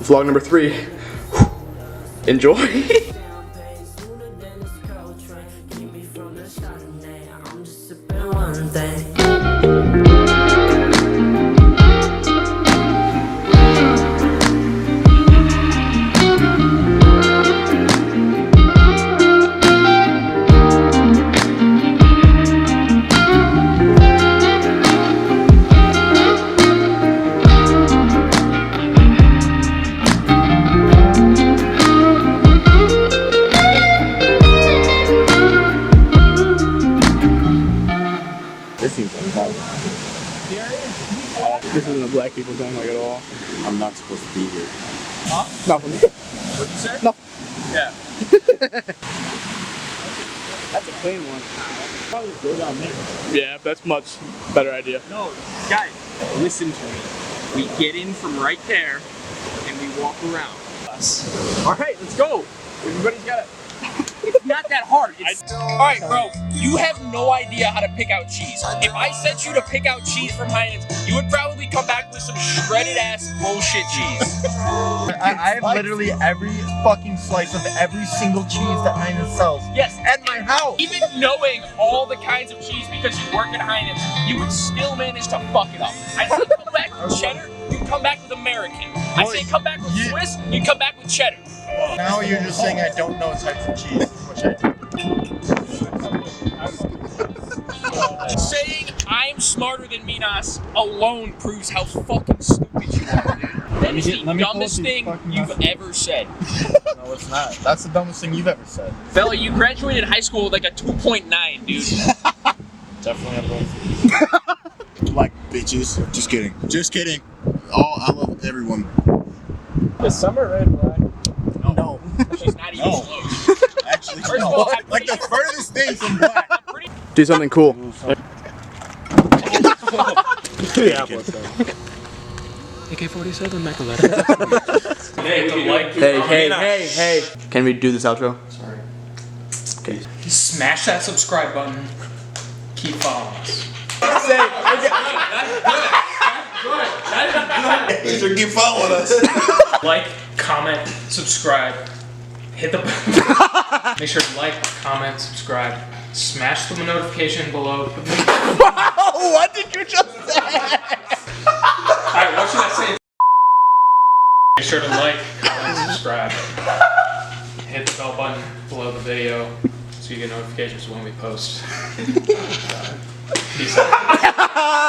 vlog number 3. Enjoy. This seems uncomfortable. This isn't a black people thing like at all. I'm not supposed to be here. Huh? Nothing. What'd you say? No. Yeah. That's a clean one. Probably go down there. Yeah, that's much better idea. No, guys, listen to me. We get in from right there, and we walk around. All right, let's go. Everybody's got it. It's not that hard. Alright, bro, you have no idea how to pick out cheese. If I sent you to pick out cheese from Heinen's, you would probably come back with some shredded ass bullshit cheese. I have literally every fucking slice of every single cheese that Heinz sells. Yes, At my house. even knowing all the kinds of cheese because you work at Heinen's, you would still manage to fuck it up. I say come back with cheddar, you come back with American. I say come back with Swiss, you come back with cheddar. Now you're just saying I don't know types of cheese, which I do. Saying I'm smarter than Minas alone proves how fucking stupid you are, dude. That is the dumbest thing you've ever said. No, it's not. That's the dumbest thing you've ever said. Fella, you graduated high school with like a 2.9, dude. Definitely above. Black bitches. Just kidding. Just kidding. Oh, I love everyone. Is Summer red and black? No. She's not even No. close. Actually, First of no. all, I'm Like pretty the furthest thing from black. Do something cool. Yeah, AK-47 Mechaletta. Hey. Can we do this outro? Sorry. Okay. Smash that subscribe button. Keep following us. So keep following us. Like, comment, subscribe. Hit the button. Make sure to like, comment, subscribe. Smash the notification below. What did you just say? Alright, what should I say? Make sure to like, comment, subscribe. Hit the bell button below the video so you get notifications when we post. Peace out.